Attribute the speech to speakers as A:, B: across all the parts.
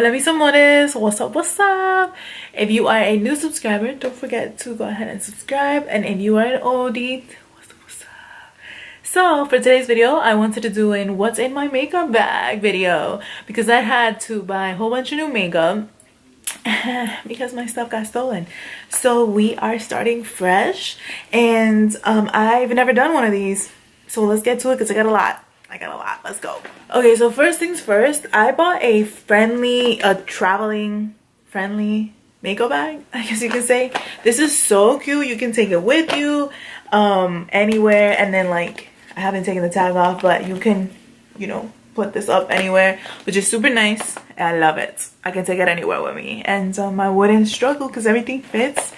A: Hola mis amores, what's up, what's up? If you are a new subscriber, don't forget to go ahead and subscribe, and if you are an oldie, what's up, what's up? So for today's video, I wanted to do an what's in my makeup bag video because I had to buy a whole bunch of new makeup because my stuff got stolen. So we are starting fresh, and I've never done one of these, so let's get to it because I got a lot. Let's go. Okay, so first things first, I bought a traveling friendly makeup bag, I guess you can say. This is so cute. You can take it with you anywhere, and then like I haven't taken the tag off, but you can, you know, put this up anywhere, which is super nice. I love it. I can take it anywhere with me, and I wouldn't struggle because everything fits.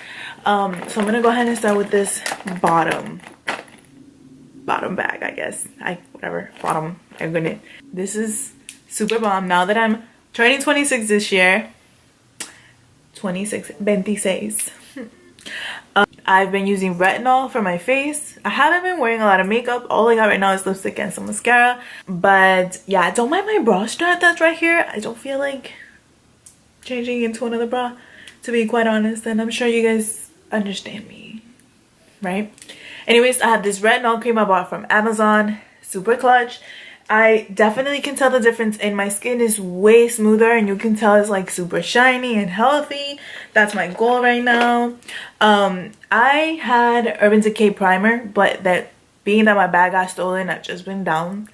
A: So I'm gonna go ahead and start with this bottom bag, I guess. Bottom. This is super bomb. Now that I'm turning 26 this year, 26. I've been using retinol for my face. I haven't been wearing a lot of makeup. All I got right now is lipstick and some mascara. But yeah, don't mind my bra strap that's right here. I don't feel like changing into another bra, to be quite honest, and I'm sure you guys understand me, right? Anyways, I have this retinol cream I bought from Amazon. Super clutch. I definitely can tell the difference in my skin is way smoother, and you can tell it's like super shiny and healthy. That's my goal right now. I had Urban Decay primer, but being that my bag got stolen, I've just been down.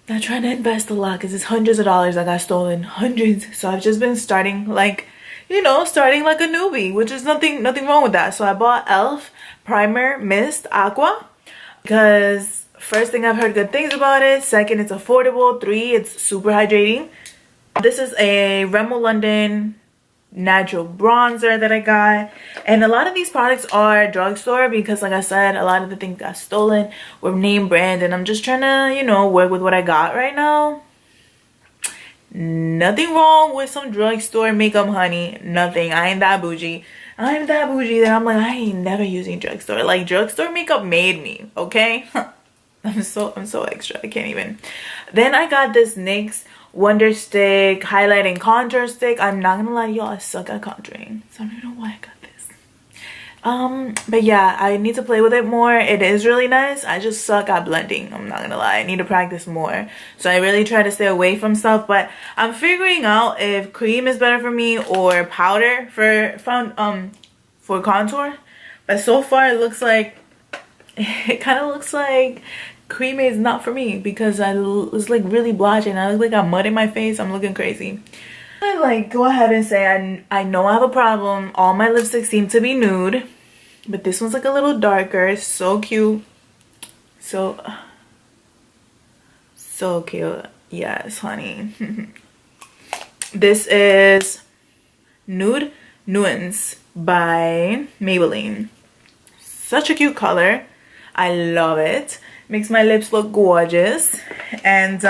A: Not trying to invest a lot because it's hundreds of dollars that got stolen. Hundreds. So I've just been starting like, you know, starting like a newbie, which is nothing wrong with that. So I bought e.l.f. Primer Mist Aqua because first thing, I've heard good things about it. Second, it's affordable. 3, it's super hydrating. This is a Rimmel London natural bronzer that I got, and a lot of these products are drugstore because, like I said, a lot of the things got stolen were name brand, and I'm just trying to, you know, work with what I got right now. Nothing wrong with some drugstore makeup, honey. Nothing. I ain't that bougie. I'm that bougie that I'm like, I ain't never using drugstore. Like, drugstore makeup made me, okay? I'm so extra. I can't even. Then I got this NYX Wonder Stick Highlight and Contour Stick. I'm not gonna lie to y'all, I suck at contouring, so I don't know why I got this. But yeah, I need to play with it more. It is really nice. I just suck at blending. I'm not gonna lie. I need to practice more. So I really try to stay away from stuff, but I'm figuring out if cream is better for me or powder for contour. But so far it looks like cream is not for me because I was like really blotchy and I look like I got mud in my face. I'm looking crazy. I like go ahead and say I know I have a problem. All my lipsticks seem to be nude, but this one's like a little darker. So cute. So cute. Yes, honey. This is Nude Nuance by Maybelline. Such a cute color. I love it. Makes my lips look gorgeous. And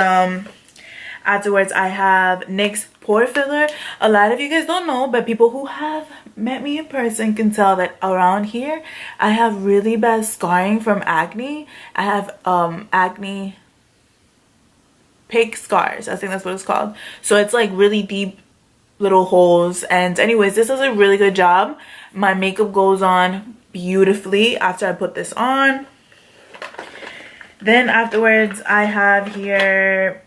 A: afterwards I have NYX Pore Filler. A lot of you guys don't know, but people who have met me in person can tell that around here I have really bad scarring from acne. I have acne pig scars. I think that's what it's called. So it's like really deep little holes. And anyways, this does a really good job. My makeup goes on beautifully after I put this on. Then afterwards I have here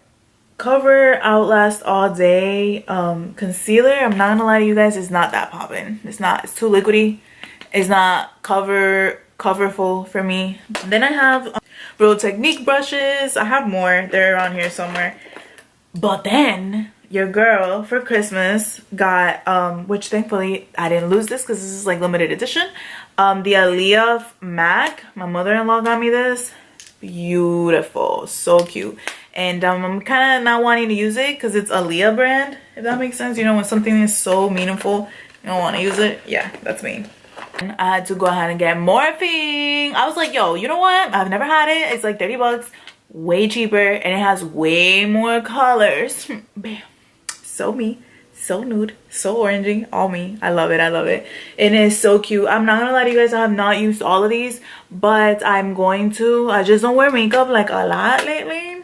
A: Cover Outlast All Day concealer. I'm not gonna lie to you guys, it's not that popping. It's too liquidy. It's not coverful for me. Then I have Real Technique brushes. I have more, they're around here somewhere. But then your girl for Christmas got which thankfully I didn't lose this because this is like limited edition, the Aaliyah MAC. My mother-in-law got me this. Beautiful, so cute. And I'm kind of not wanting to use it because it's Aaliyah brand, if that makes sense. You know, when something is so meaningful, you don't want to use it. Yeah, that's me. And I had to go ahead and get Morphine. I was like, yo, you know what? I've never had it. It's like 30 bucks, way cheaper, and it has way more colors. Bam. So me. So nude, so orangey, all me. I love it. It is so cute. I'm not gonna lie to you guys, I have not used all of these, but I'm going to. I just don't wear makeup like a lot lately,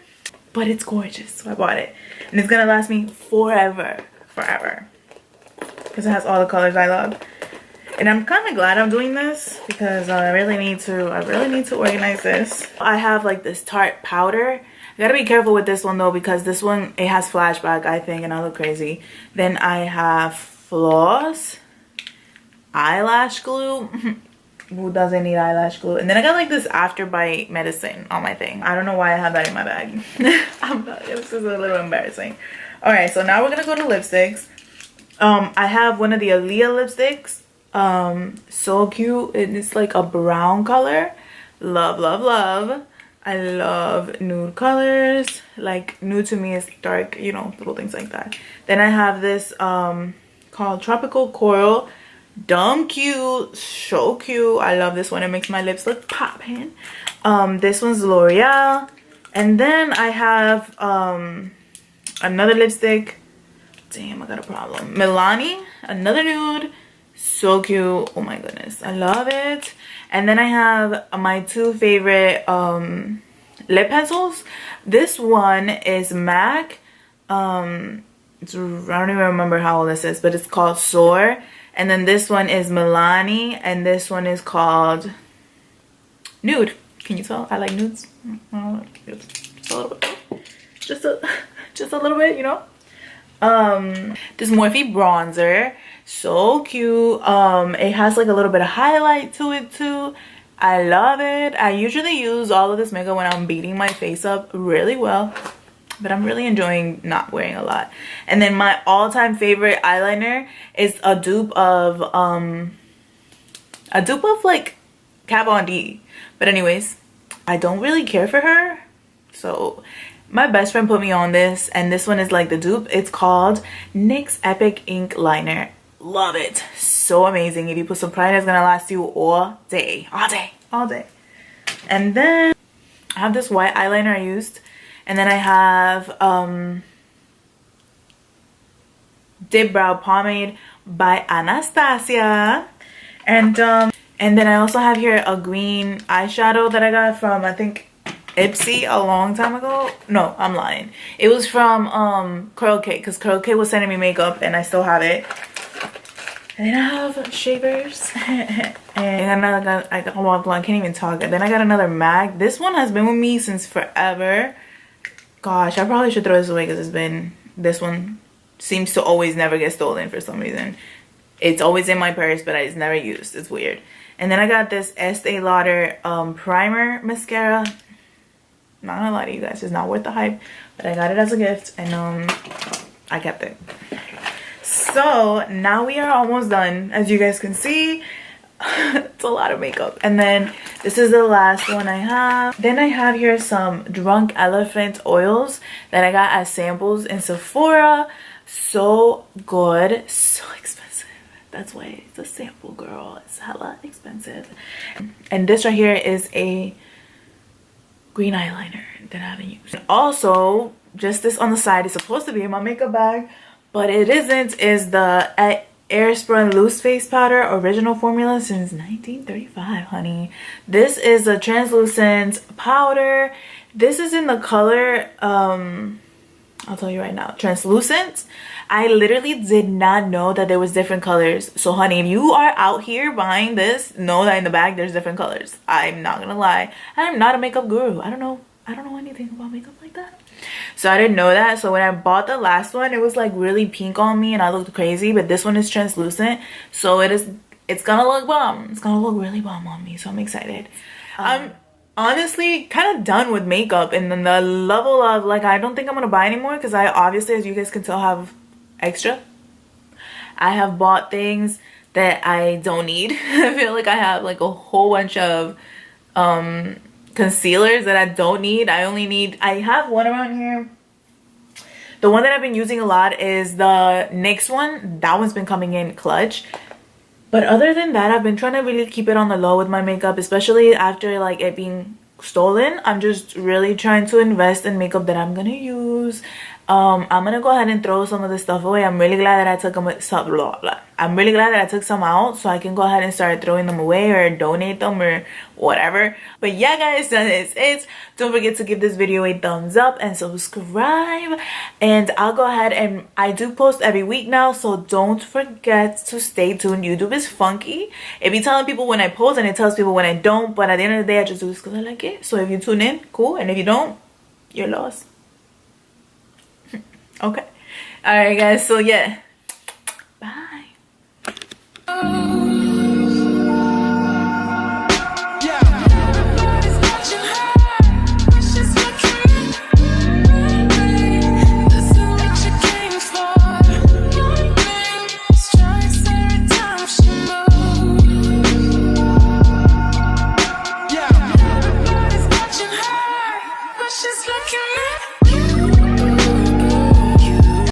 A: but it's gorgeous, so I bought it, and it's gonna last me forever. forever because it has all the colors I love. And I'm kind of glad I'm doing this because I really need to organize this. I have like this Tarte powder. I gotta be careful with this one though, because this one, it has flashback, I think, and I look crazy. Then I have floss, eyelash glue. Who doesn't need eyelash glue? And then I got like this after bite medicine on my thing. I don't know why I have that in my bag. This is a little embarrassing. All right, so now we're gonna go to lipsticks. I have one of the Aaliyah lipsticks. So cute, and it's like a brown color. Love, love, love. I love nude colors. Like, nude to me is dark, you know, little things like that. Then I have this called Tropical Coral. Dumb cute, so cute. I love this one. It makes my lips look popping. This one's L'Oreal. And then I have another lipstick. Damn, I got a problem. Milani, another nude. So cute. Oh my goodness, I love it. And then I have my two favorite lip pencils. This one is MAC. I don't even remember how old this is, but it's called Soar. And then this one is Milani, and this one is called Nude. Can you tell I like nudes? Just a little bit. Just a little bit, you know. This Morphe bronzer. So cute. It has like a little bit of highlight to it too. I love it. I usually use all of this makeup when I'm beating my face up really well, but I'm really enjoying not wearing a lot. And then my all-time favorite eyeliner is a dupe of like Kat Von D. But anyways, I don't really care for her, so my best friend put me on this, and this one is like the dupe. It's called NYX Epic Ink Liner. Love it. So amazing. If you put some primer, it's gonna last you all day. All day. All day. And then I have this white eyeliner I used. And then I have Dip Brow Pomade by Anastasia. And then I also have here a green eyeshadow that I got from, I think, Ipsy a long time ago. No, I'm lying. It was from Curl Kit, because Curl Kit was sending me makeup and I still have it. And then I have shavers. And I can't even talk. And then I got another MAC. This one has been with me since forever. Gosh, I probably should throw this away because this one seems to always never get stolen for some reason. It's always in my purse, but it's never used. It's weird. And then I got this Estee Lauder primer mascara. Not gonna lie to you guys, it's not worth the hype, but I got it as a gift, and I kept it. So now we are almost done. As you guys can see, it's a lot of makeup. And then this is the last one I have. Then I have here some Drunk Elephant oils that I got as samples in Sephora. So good, so expensive. That's why it's a sample, girl. It's hella expensive. And this right here is a green eyeliner that I haven't used. And also, just this on the side is supposed to be in my makeup bag, but it isn't, is the Airspun Loose Face Powder, original formula since 1935, honey. This is a translucent powder. This is in the color, I'll tell you right now, translucent. I literally did not know that there was different colors. So honey, if you are out here buying this, know that in the bag there's different colors. I'm not gonna lie. I'm not a makeup guru. I don't know anything about makeup like that. So I didn't know that. So when I bought the last one, it was like really pink on me and I looked crazy, but this one is translucent. So it's gonna look bomb. It's gonna look really bomb on me. So I'm excited. I'm honestly kind of done with makeup, and then the level of like, I don't think I'm gonna buy anymore because I obviously, as you guys can tell, have extra. I have bought things that I don't need. I feel like I have like a whole bunch of concealers that I don't need. I have one around here. The one that I've been using a lot is the NYX one. That one's been coming in clutch. But other than that, I've been trying to really keep it on the low with my makeup, especially after like it being stolen. I'm just really trying to invest in makeup that I'm gonna use. I'm gonna go ahead and throw some of this stuff away. I'm really glad that I took I'm really glad that I took some out so I can go ahead and start throwing them away or donate them or whatever. But yeah guys, that is it. Don't forget to give this video a thumbs up and subscribe, and I'll go ahead and I do post every week now, so don't forget to stay tuned. YouTube is funky. It be telling people when I post and it tells people when I don't, but at the end of the day I just do this because I like it. So if you tune in, cool, and if you don't, you're lost. Okay, all right guys, so yeah, bye.
B: She's looking at